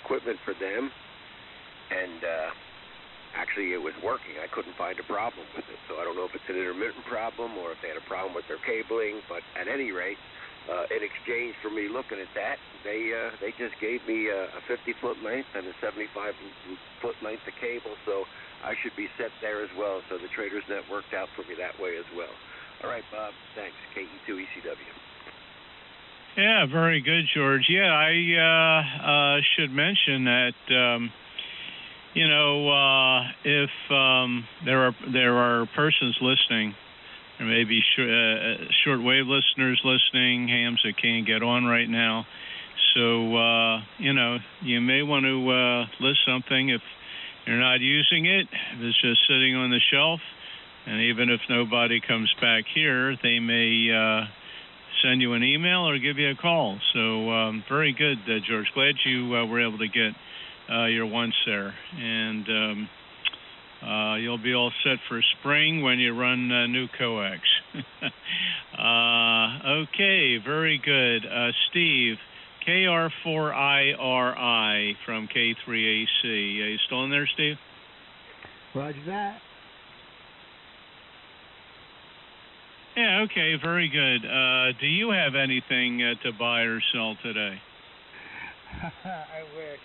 equipment for them, and actually it was working. I couldn't find a problem with it, so I don't know if it's an intermittent problem or if they had a problem with their cabling, but at any rate, in exchange for me looking at that, they just gave me a 50-foot length and a 75-foot length of cable, so I should be set there as well. So the Traders Net worked out for me that way as well. All right, Bob, thanks. KE2ECW. Yeah, very good, George. Yeah, I should mention that if there are persons listening, there may be shortwave listeners listening, hams that can't get on right now. So you may want to list something if you're not using it. If it's just sitting on the shelf, and even if nobody comes back here, they may send you an email or give you a call. So very good, George. Glad you were able to get your once there. And you'll be all set for spring when you run new coax. Okay, very good. Steve, KR4IRI from K3AC. Are you still in there, Steve? Roger that. Yeah, okay, very good. Do you have anything to buy or sell today? I wish.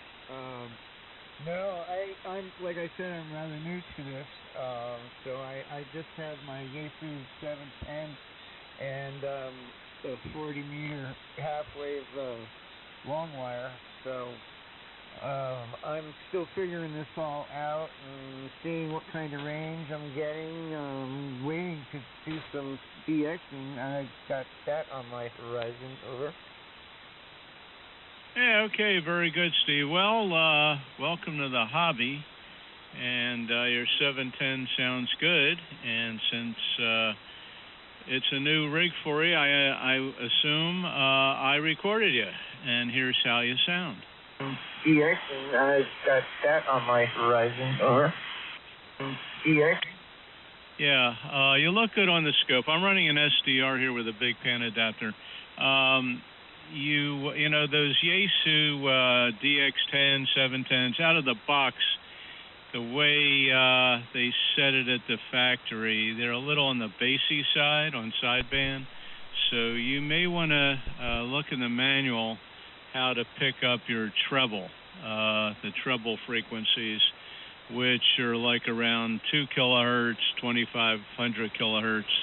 No, I'm like I said, I'm rather new to this. So I just have my Yaesu 710 and a 40-meter half-wave long wire. So I'm still figuring this all out and seeing what kind of range I'm getting. Waiting to do some DXing. I got that on my horizon. Over. Yeah, okay, very good, Steve. Well, welcome to the hobby, and your 710 sounds good, and since it's a new rig for you, I assume I recorded you, and here's how you sound. DXing, I got that on my horizon. Over. DXing. Yeah, you look good on the scope. I'm running an SDR here with a big pan adapter. You know those Yaesu DX10, 710s out of the box, the way they set it at the factory, they're a little on the bassy side on sideband. So you may want to look in the manual how to pick up your treble, the treble frequencies, which are like around 2 kilohertz, 2500 kilohertz.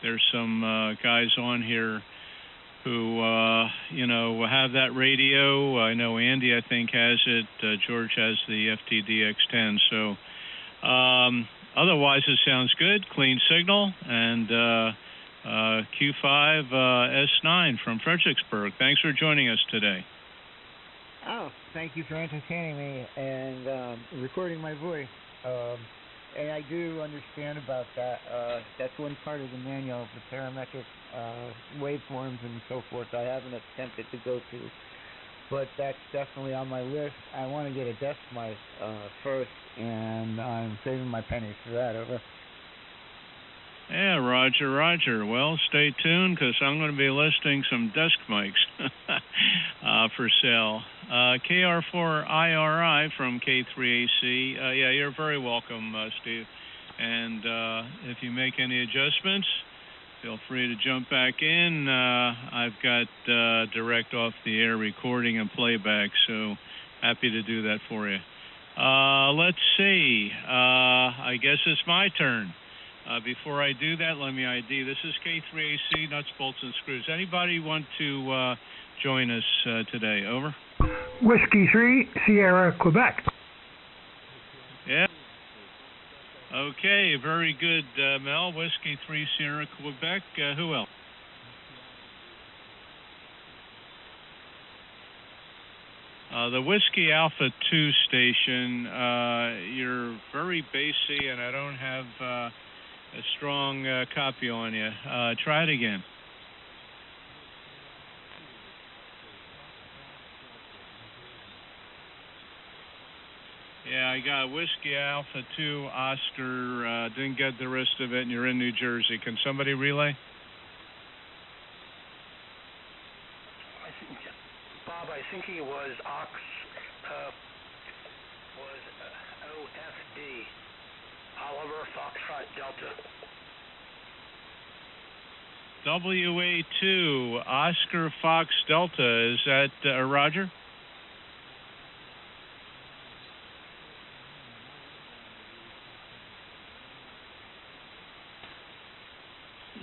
There's some guys on here who, have that radio. I know Andy, I think, has it. George has the FTDX10. So otherwise, it sounds good. Clean signal. And Q5 S9 from Fredericksburg. Thanks for joining us today. Oh, thank you for entertaining me and recording my voice. And I do understand about that. That's one part of the manual, the parametric waveforms and so forth. I haven't attempted to go to, but that's definitely on my list. I want to get a desk mic first, and I'm saving my pennies for that. Over. Yeah, Roger. Well, stay tuned because I'm going to be listing some desk mics for sale. KR4IRI from K3AC. Yeah, you're very welcome, Steve. And if you make any adjustments, feel free to jump back in. I've got direct off-the-air recording and playback, so happy to do that for you. Let's see. I guess it's my turn. Before I do that, let me ID. This is K3AC, Nuts, Bolts, and Screws. Anybody want to join us today? Over. Whiskey 3, Sierra, Quebec. Yeah. Okay, very good, Mel. Whiskey 3, Sierra, Quebec. Who else? The Whiskey Alpha 2 station, you're very bassy, and I don't have a strong copy on you. Try it again. Yeah, I got Whiskey Alpha 2, Oscar, didn't get the rest of it, and you're in New Jersey. Can somebody relay? Bob, I think he was Foxtrot Delta. WA2 Oscar Fox Delta. Is that Roger?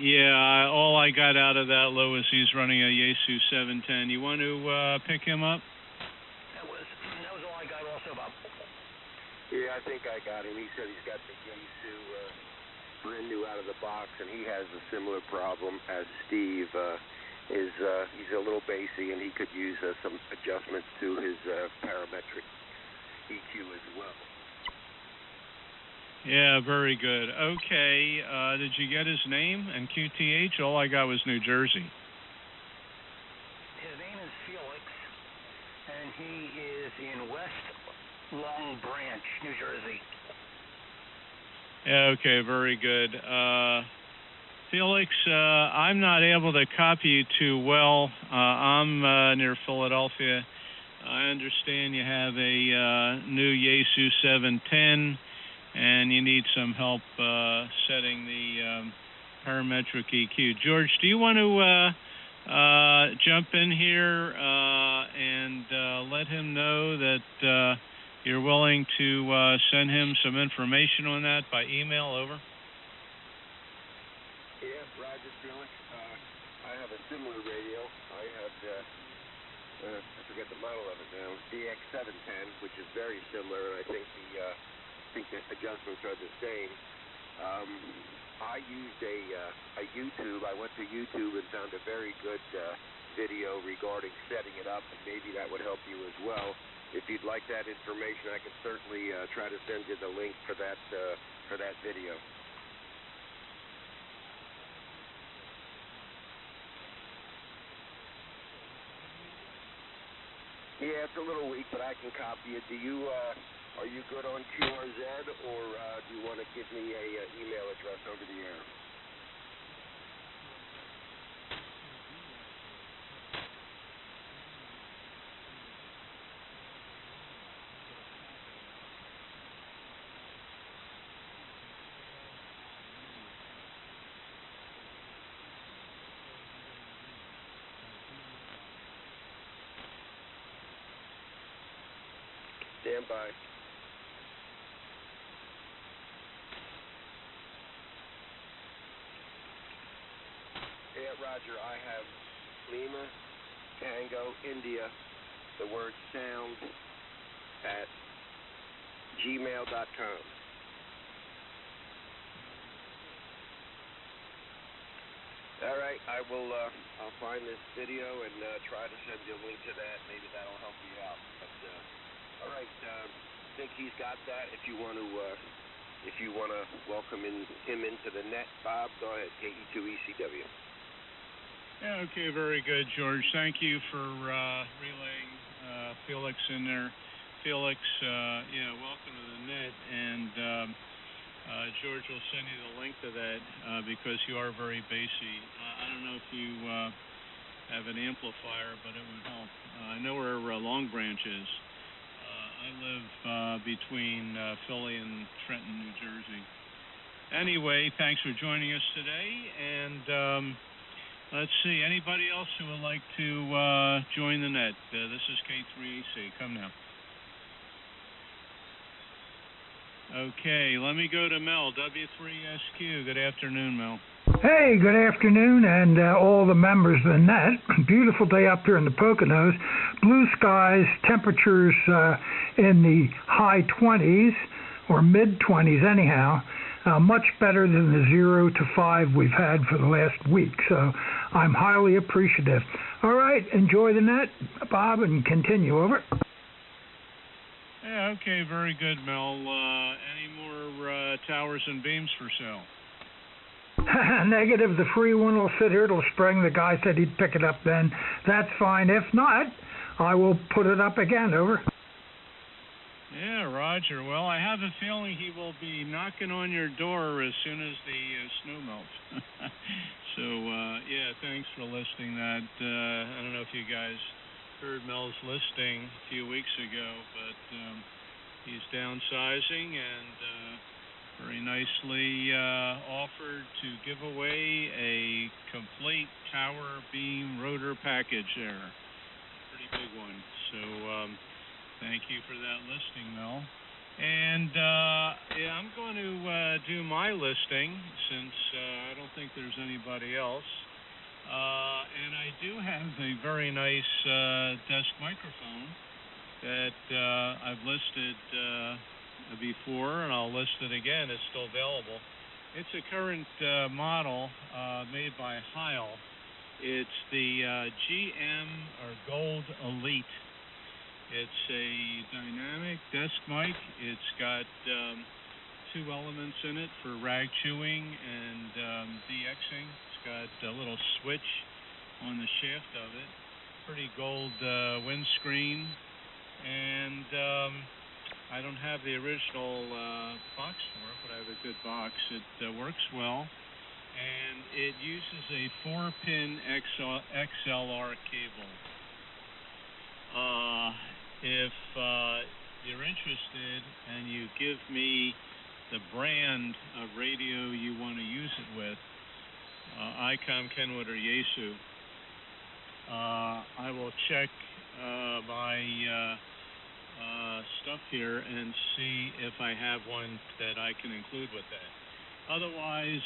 Yeah, all I got out of that, Louis, he's running a Yaesu 710. You want to pick him up? That was all I got also, Bob. Yeah, I think I got him. He said he's got the Yaesu brand new out of the box, and he has a similar problem as Steve. He's a little bassy, and he could use some adjustments to his parametric EQ as well. Yeah, very good. Okay, did you get his name and QTH? All I got was New Jersey. His name is Felix, and he is in West Long Branch, New Jersey. Yeah, okay, very good. Felix, I'm not able to copy you too well. I'm near Philadelphia. I understand you have a new Yaesu 710, and you need some help setting the parametric EQ. George, do you want to jump in here and let him know that you're willing to send him some information on that by email? Over. Yeah, Roger, Felix. I have a similar radio. I have I forget the model of it now, DX710, which is very similar, and I think the adjustments are the same. I used a YouTube. I went to YouTube and found a very good video regarding setting it up, and maybe that would help you as well. If you'd like that information, I can certainly try to send you the link for that video. Yeah, it's a little weak, but I can copy it. Are you good on QRZ, or do you want to give me a email address over the air? Stand by. Yeah, Roger, I have Lima, Tango, India, the word sound at gmail.com. All right, I'll find this video and try to send you a link to that. Maybe that'll help you out. But, all right, I think he's got that. If you want to welcome him into the net, Bob, go ahead. KE2ECW. Yeah, okay, very good, George. Thank you for relaying Felix in there. Felix, welcome to the net, and George will send you the link to that because you are very bassy. I don't know if you have an amplifier, but it would help. I know where Long Branch is. I live between Philly and Trenton, New Jersey. Anyway, thanks for joining us today, and let's see, anybody else who would like to join the net? This is K3AC. Come now. Okay, let me go to Mel, W3SQ. Good afternoon, Mel. Hey, good afternoon, and all the members of the net. Beautiful day up here in the Poconos. Blue skies, temperatures in the high 20s, or mid-20s anyhow. Much better than the 0 to 5 we've had for the last week, so I'm highly appreciative. All right, enjoy the net, Bob, and continue. Over. Yeah, okay, very good, Mel. Any more towers and beams for sale? Negative. The free one will sit here till spring. The guy said he'd pick it up then. That's fine. If not, I will put it up again. Over. Yeah, Roger. Well, I have a feeling he will be knocking on your door as soon as the snow melts. So, yeah, thanks for listing that. I don't know if you guys heard Mel's listing a few weeks ago, but he's downsizing, and very nicely offered to give away a complete tower beam rotor package there. Pretty big one. So thank you for that listing, Mel. And yeah, I'm going to do my listing since I don't think there's anybody else. And I do have a very nice desk microphone that I've listed before, and I'll list it again. It's still available. It's a current model made by Heil. It's the GM or Gold Elite. It's a dynamic desk mic. It's got two elements in it for rag chewing and DXing. It's got a little switch on the shaft of it. Pretty gold windscreen. And I don't have the original box for it, but I have a good box. It works well. And it uses a 4-pin XLR cable. If you're interested and you give me the brand of radio you want to use it with, ICOM, Kenwood, or Yaesu, I will check my stuff here and see if I have one that I can include with that. Otherwise,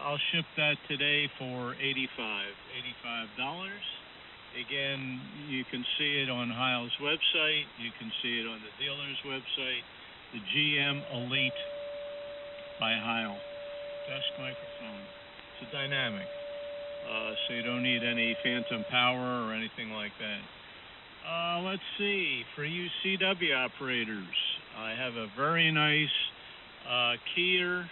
I'll ship that today for $85. Again, you can see it on Heil's website. You can see it on the dealer's website. The GM Elite by Heil. Desk microphone. It's a dynamic. So you don't need any phantom power or anything like that. Let's see. For you CW operators, I have a very nice Keyer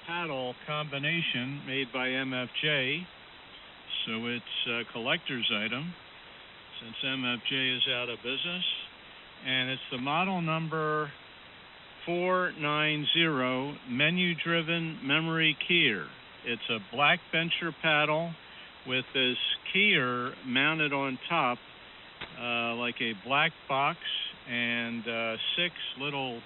paddle combination made by MFJ. So it's a collector's item since MFJ is out of business. And it's the model number 490 menu-driven memory keyer. It's a black bencher paddle with this keyer mounted on top like a black box, and 6 little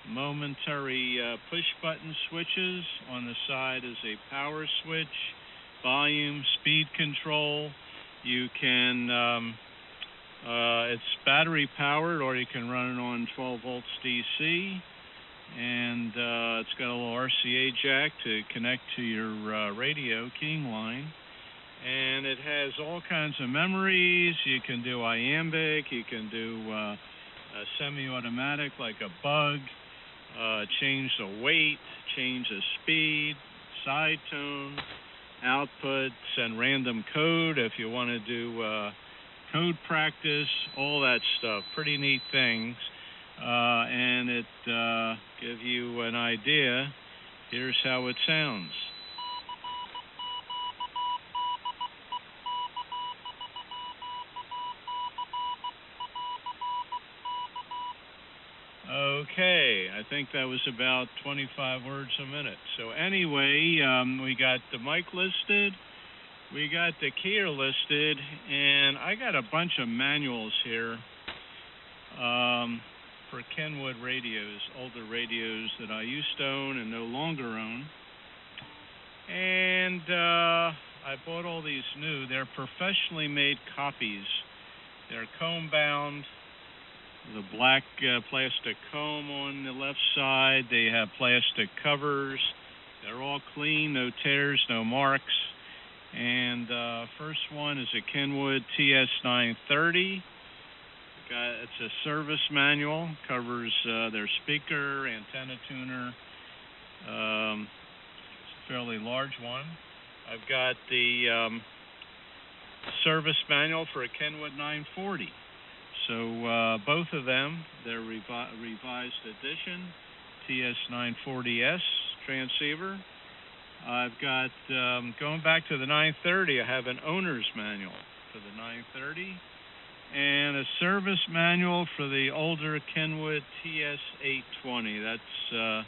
momentary push-button switches. On the side is a power switch, volume, speed control. You can, it's battery powered, or you can run it on 12 volts DC. And it's got a little RCA jack to connect to your radio keying line. And it has all kinds of memories. You can do iambic, you can do a semi-automatic like a Bug, change the weight, change the speed, side tone, outputs, and random code if you want to do code practice, all that stuff. Pretty neat things. And it give you an idea. Here's how it sounds. Okay, I think that was about 25 words a minute. So anyway, we got the mic listed, we got the keyer listed, and I got a bunch of manuals here for Kenwood radios, older radios that I used to own and no longer own. And I bought all these new. They're professionally made copies. They're comb bound. The black plastic comb on the left side. They have plastic covers. They're all clean, no tears, no marks. And first one is a Kenwood TS930. It's a service manual. Covers their speaker, antenna tuner. It's a fairly large one. I've got the service manual for a Kenwood 940. So both of them, they're revised edition, TS940S transceiver. I've got, going back to the 930, I have an owner's manual for the 930 and a service manual for the older Kenwood TS820. That's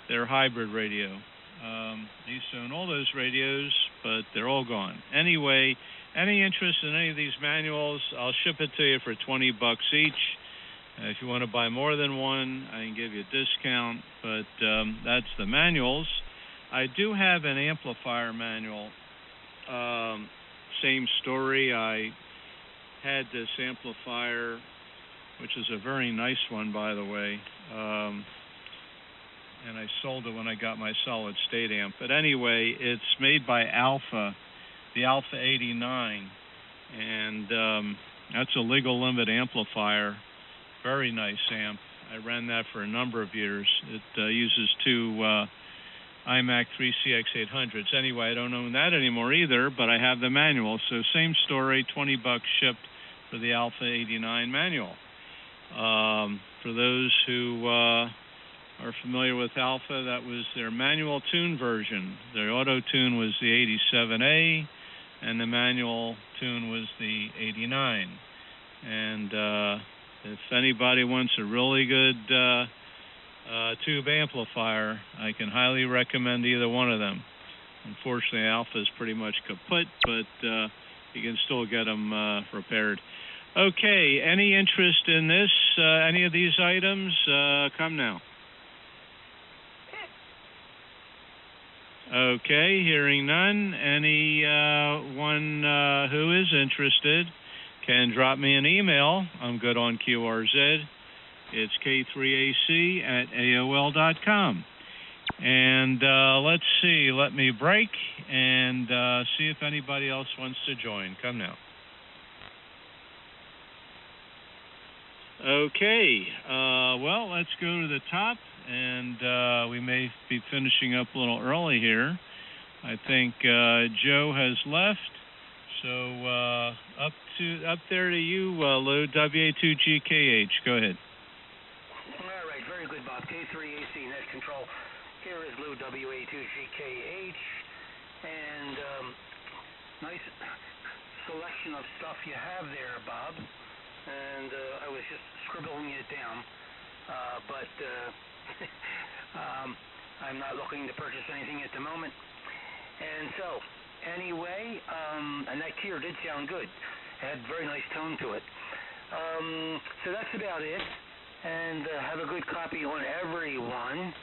their hybrid radio. I used to own all those radios, but they're all gone. Anyway, any interest in any of these manuals, I'll ship it to you for $20 each. If you want to buy more than one, I can give you a discount, but that's the manuals. I do have an amplifier manual. Same story. I had this amplifier, which is a very nice one, by the way, and I sold it when I got my solid state amp. But anyway, it's made by Alpha, the Alpha 89, and that's a legal limit amplifier. Very nice amp. I ran that for a number of years. It uses two iMac 3CX800s. Anyway, I don't own that anymore either, but I have the manual. So same story, $20 shipped for the Alpha 89 manual. For those who are familiar with Alpha, that was their manual tune version. Their auto tune was the 87A, and the manual tune was the 89. And if anybody wants a really good tube amplifier, I can highly recommend either one of them. Unfortunately, Alpha is pretty much kaput, but you can still get them repaired. Okay, any interest in this, any of these items? Come now. Okay, hearing none. Anyone who is interested can drop me an email. I'm good on QRZ. It's k3ac@aol.com. And let's see, let me break and see if anybody else wants to join. Come now. Okay, well, let's go to the top, and we may be finishing up a little early here. I think Joe has left, so up there to you, Lou, WA2GKH. Go ahead. All right, very good, Bob. K3AC Net Control. Here is Lou, WA2GKH, and nice selection of stuff you have there, Bob. And I was just scribbling it down, but I'm not looking to purchase anything at the moment. And so, anyway, and that Keir did sound good. It had very nice tone to it. So that's about it. And have a good copy on everyone.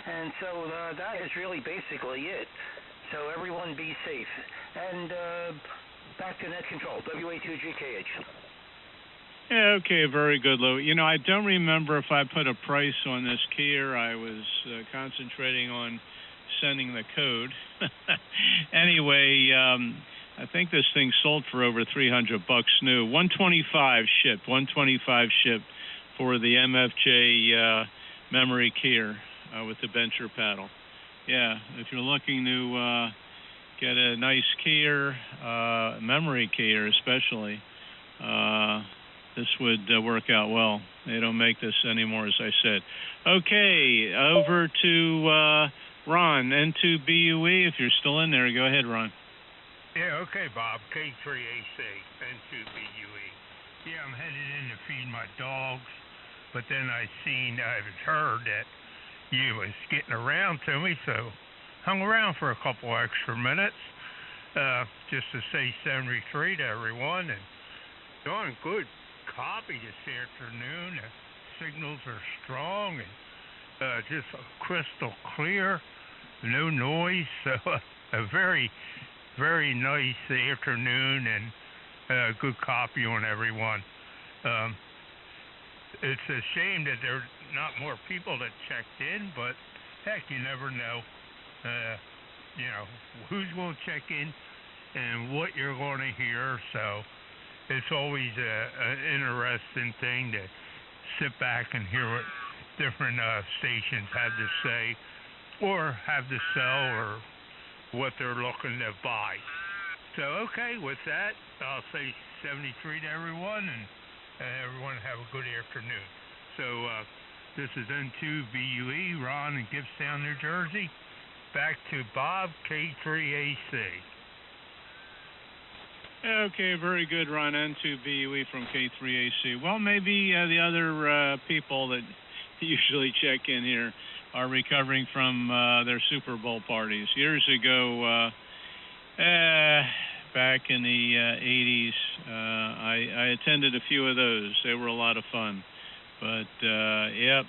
And so that is really basically it. So everyone be safe. And back to Net Control, WA2GKH. Yeah, okay, very good, Lou. You know, I don't remember if I put a price on this Keir. I was concentrating on sending the code. Anyway, I think this thing sold for over $300 new. $125 shipped. $125 shipped for the MFJ memory Keir with the bencher paddle. Yeah, if you're looking to get a nice Keir, memory Keir especially, this would work out well. They don't make this anymore, as I said. Okay, over to Ron, N2BUE. If you're still in there, go ahead, Ron. Yeah, okay, Bob. K3AC, N2BUE. Yeah, I'm headed in to feed my dogs, but then I heard that you was getting around to me, so hung around for a couple extra minutes, just to say 73 to everyone, and doing good copy this afternoon. The signals are strong and just crystal clear, no noise, so a very, very nice afternoon and good copy on everyone. It's a shame that there are not more people that checked in, but heck, you never know. You know, who's going to check in and what you're going to hear, so it's always an interesting thing to sit back and hear what different stations have to say or have to sell or what they're looking to buy. So, okay, with that, I'll say 73 to everyone, and everyone have a good afternoon. So, this is N2BUE, Ron in Gibbstown, New Jersey. Back to Bob, K3AC. Okay, very good, Ron, N2BUE from K3AC. Well, maybe the other people that usually check in here are recovering from their Super Bowl parties. Years ago, back in the 80s, I attended a few of those. They were a lot of fun. But yep,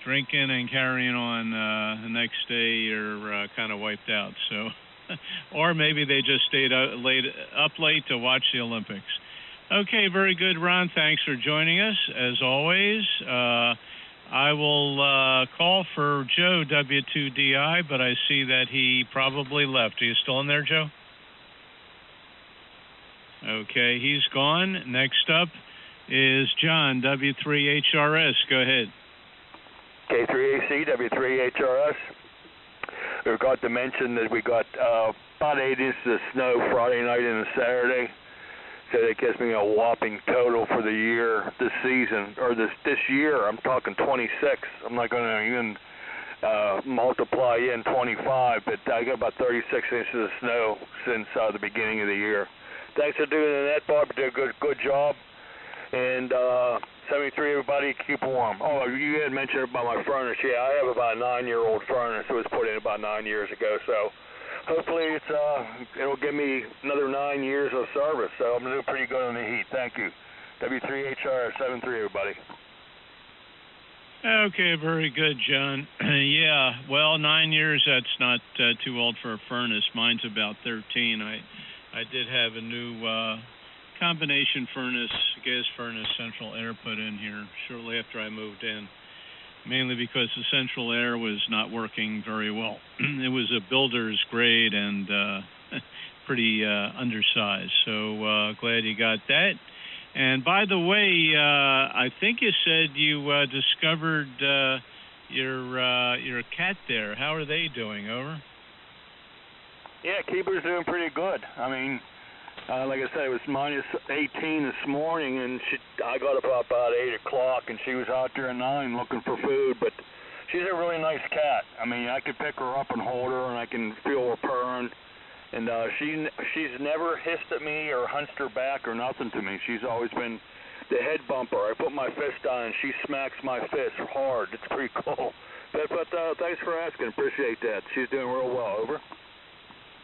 drinking and carrying on the next day, you're kind of wiped out. So, or maybe they just stayed up late to watch the Olympics. Okay, very good, Ron. Thanks for joining us as always. I will call for Joe W2DI, but I see that he probably left. Are you still in there, Joe? Okay, he's gone. Next up is John W3HRS. Go ahead. K3AC, W3HRS. We forgot to mention that we got about 8 inches of snow Friday night and Saturday. So that gives me a whopping total for the year, this season, or this year. I'm talking 26. I'm not going to even multiply in 25, but I got about 36 inches of snow since the beginning of the year. Thanks for doing the net, Bob. You did a good job. And 73, everybody, keep warm. Oh, you had mentioned about my furnace. Yeah, I have about a 9-year-old furnace. It was put in about 9 years ago. So hopefully it'll give me another 9 years of service. So I'm doing pretty good on the heat. Thank you. W3HR73, everybody. Okay, very good, John. Yeah, well, 9 years, that's not too old for a furnace. Mine's about 13. I did have a new combination furnace, gas furnace, central air put in here shortly after I moved in, mainly because the central air was not working very well. It was a builder's grade and pretty undersized, so glad you got that. And by the way, I think you said you discovered your cat there. How are they doing? Over? Yeah, Keeper's doing pretty good. I mean, like I said, it was minus 18 this morning, and I got up about 8 o'clock, and she was out there at 9 looking for food. But she's a really nice cat. I mean, I could pick her up and hold her, and I can feel her purring. And she's never hissed at me or hunched her back or nothing to me. She's always been the head bumper. I put my fist on, and she smacks my fist hard. It's pretty cool. But thanks for asking. Appreciate that. She's doing real well. Over.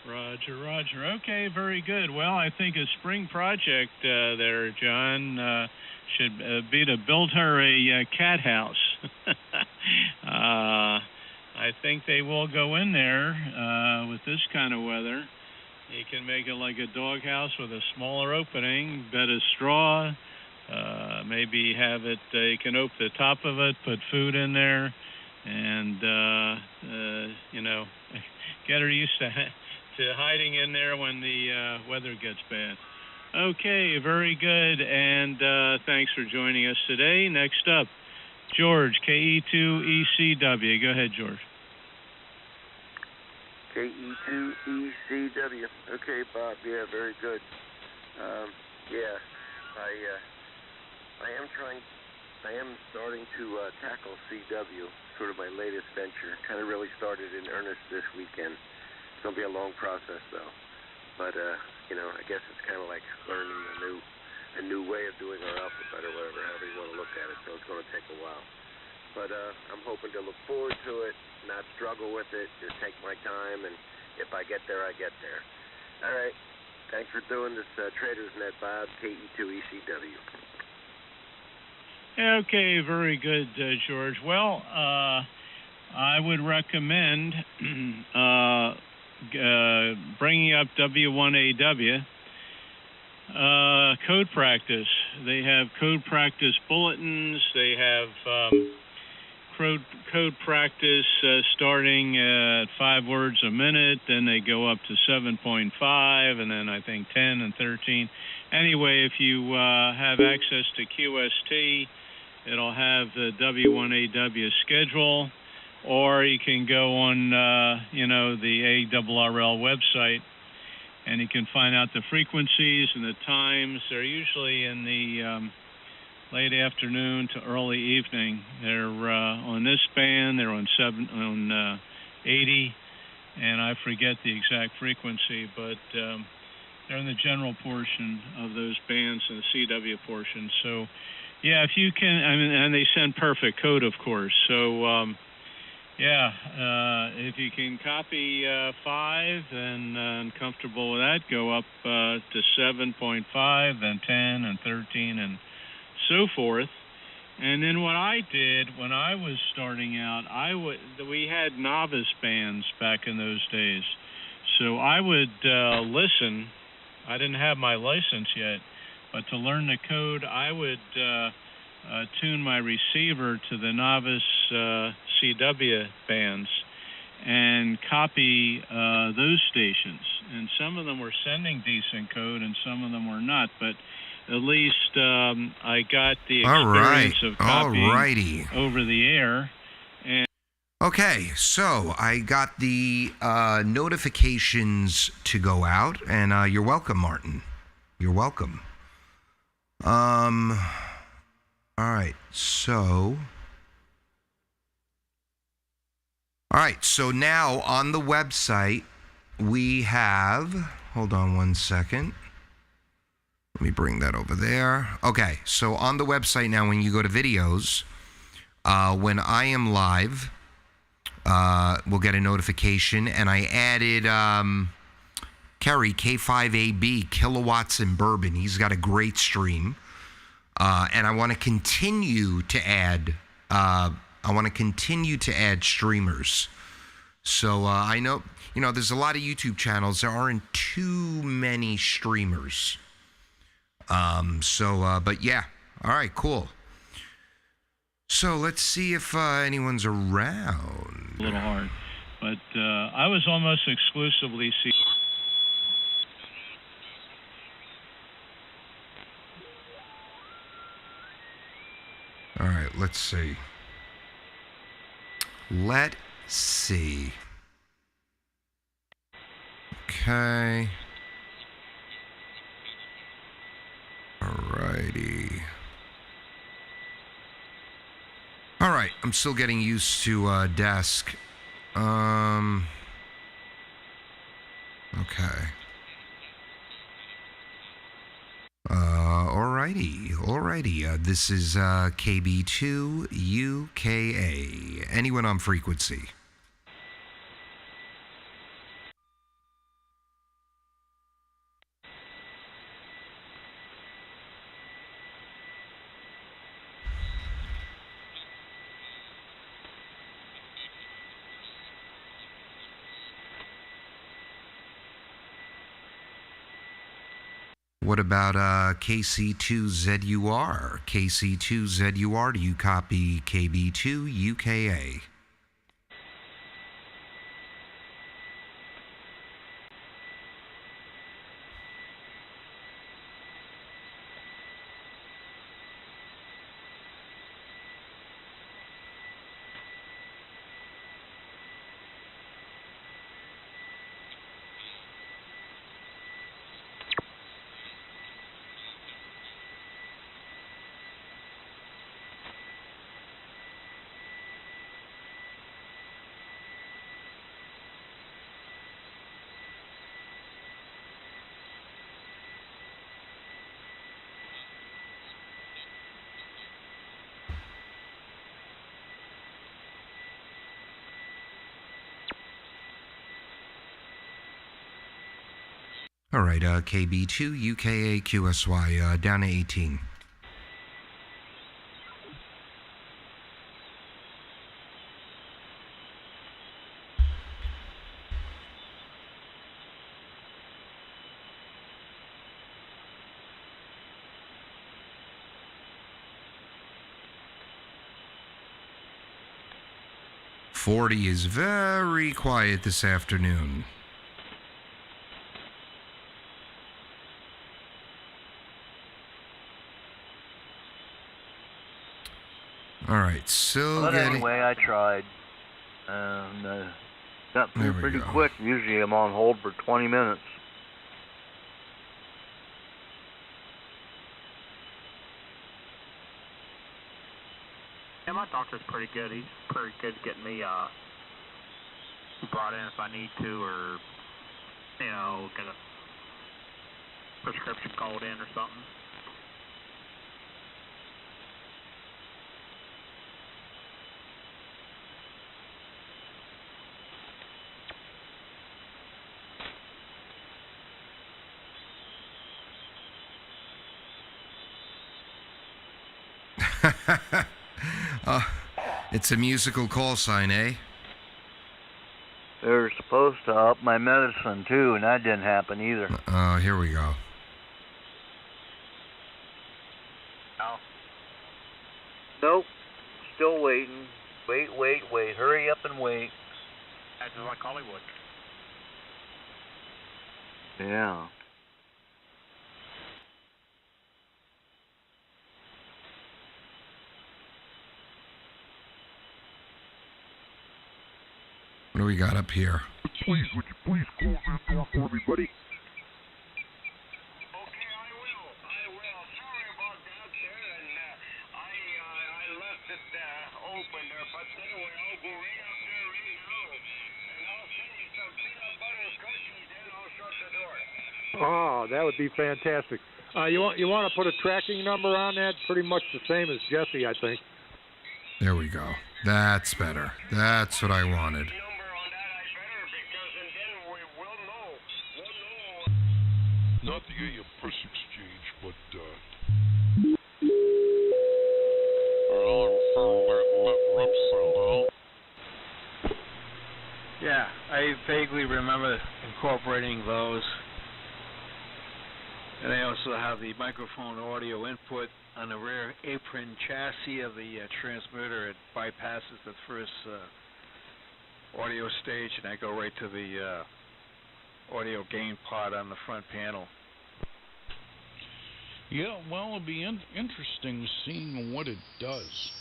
Roger. Okay, very good. Well, I think a spring project there, John, should be to build her a cat house. I think they will go in there with this kind of weather. You can make it like a dog house with a smaller opening, bed of straw, maybe have it, you can open the top of it, put food in there, and, get her used to hiding in there when the weather gets bad. Okay, very good, and thanks for joining us today. Next up, George, KE2ECW. Go ahead, George. KE2ECW. Okay, Bob. Yeah, very good. I am starting to tackle CW, sort of my latest venture. Kind of really started in earnest this weekend. It's going to be a long process, though. But, I guess it's kind of like learning a new way of doing our alphabet or whatever, however you want to look at it. So it's going to take a while. But I'm hoping to look forward to it, not struggle with it, just take my time, and if I get there, I get there. All right. Thanks for doing this Traders Net, Bob, KE2ECW. Okay, very good, George. Well, I would recommend bringing up W1AW, code practice. They have code practice bulletins. They have code practice starting at 5 words a minute, then they go up to 7.5, and then I think 10 and 13. Anyway, if you have access to QST, it'll have the W1AW schedule, or you can go on, the ARRL website, and you can find out the frequencies and the times. They're usually in the late afternoon to early evening. They're on this band. They're on 80, and I forget the exact frequency, but they're in the general portion of those bands and the CW portion. So, yeah, if you can, and they send perfect code, of course. So, if you can copy 5 and comfortable with that, go up to 7.5, then 10 and 13 and so forth. And then what I did when I was starting out, we had novice bands back in those days. So I would listen. I didn't have my license yet, but to learn the code, I would tune my receiver to the novice CW bands and copy those stations. And some of them were sending decent code and some of them were not, but at least I got the experience of copying over the air. And okay, so I got the notifications to go out, and you're welcome, Martin. You're welcome. All right, so now on the website we have, hold on one second. Let me bring that over there. Okay, so on the website now, when you go to videos, when I am live, we'll get a notification, and I added Kerry, K5AB, Kilowatts and Bourbon. He's got a great stream, and I want to continue to add. Streamers. So I know, there's a lot of YouTube channels. There aren't too many streamers. But yeah. All right, cool. So let's see if anyone's around. A little hard, but I was almost exclusively All right, let's see. Let's see. Okay. Alrighty. All right, I'm still getting used to desk. Okay. Alrighty. This is KB2 UKA. Anyone on frequency? What about KC2ZUR? KC2ZUR, do you copy KB2 UKA? All right, KB2 UKA QSY, down to 18. .40 is very quiet this afternoon. All right, so but anyway, I tried, and got through pretty quick. Usually I'm on hold for 20 minutes. Yeah, my doctor's pretty good. He's pretty good getting me brought in if I need to, or get a prescription called in or something. It's a musical call sign, eh? They were supposed to up my medicine too, and that didn't happen either. Oh, here we go. No. Nope. Still waiting. Wait. Hurry up and wait. That's just like Hollywood. Yeah. What do we got up here? Please, would you please close that door for me, buddy? Okay, I will. Sorry about that, sir, and I left it open there, but anyway, I'll go right up there right now, and I'll send you some peanut butter cookies, and I'll shut the door. Oh, that would be fantastic. You want to put a tracking number on that? Pretty much the same as Jesse, I think. There we go. That's better. That's what I wanted. Not the AM Press Exchange, but, Yeah, I vaguely remember incorporating those. And I also have the microphone audio input on the rear apron chassis of the transmitter. It bypasses the first audio stage, and I go right to the audio gain pod on the front panel. Yeah, well, it'd be interesting seeing what it does.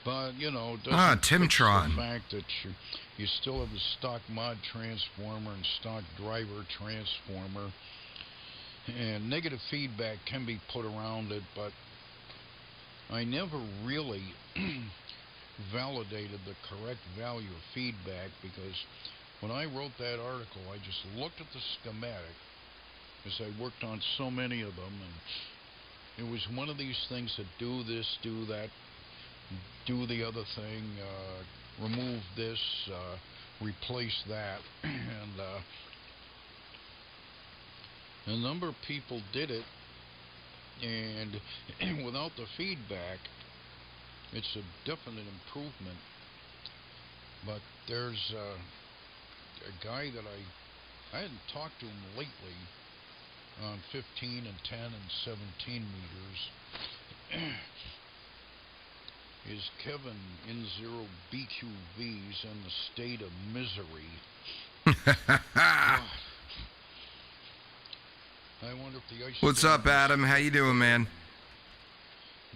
But, you know, it doesn't Timtron. fix the fact that you still have the stock mod transformer and stock driver transformer. And negative feedback can be put around it, but I never really validated the correct value of feedback, because when I wrote that article, I just looked at the schematic, as I worked on so many of them, and it was one of these things that do this, do that, do the other thing, remove this, replace that, and a number of people did it, and without the feedback, it's a definite improvement. But there's a guy that I hadn't talked to him lately on 15 and 10 and 17 meters. Is Kevin N0 BQVs in the state of misery? I wonder if the ice. What's up, Adam? How you doing, man?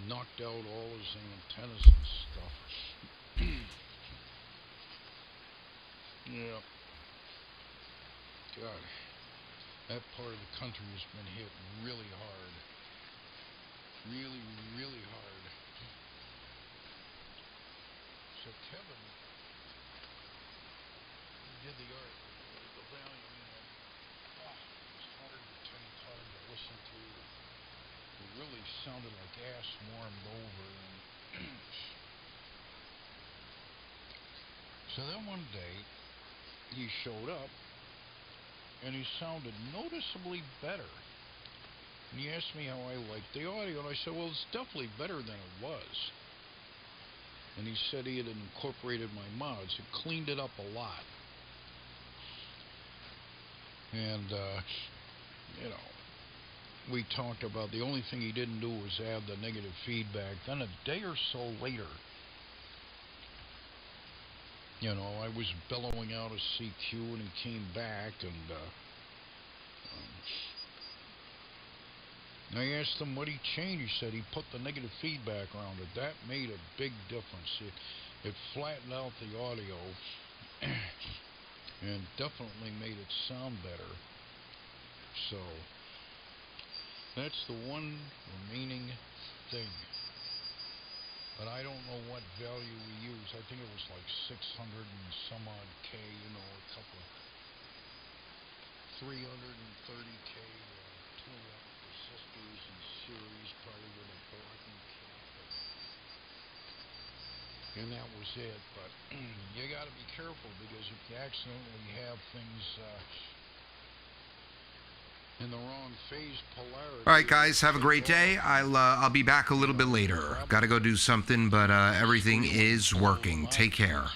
Knocked out all his antennas and stuff. Yeah. God, that part of the country has been hit really hard. Really, really hard. So Kevin did the article, the Valium Man. Oh, it was hard to listen to. It really sounded like ass warmed over. And so then one day, he showed up, and he sounded noticeably better. And he asked me how I liked the audio, and I said, well, it's definitely better than it was. And he said he had incorporated my mods. It cleaned it up a lot. And, you know, we talked about the only thing he didn't do was add the negative feedback. Then a day or so later, you know, I was bellowing out a CQ, and he came back, and I asked him what he changed. He said he put the negative feedback around it. That made a big difference. It flattened out the audio and definitely made it sound better. So that's the one remaining thing. But I don't know what value we use. I think it was like 600 and some odd K, you know, a couple 330K 2-watt resistors in series, probably with a blocking cap. And that was it. But you got to be careful, because if you accidentally have things in the wrong phase polarity. All right, guys, have a great day. I'll be back a little bit later. Got to go do something, but everything is working. Take care.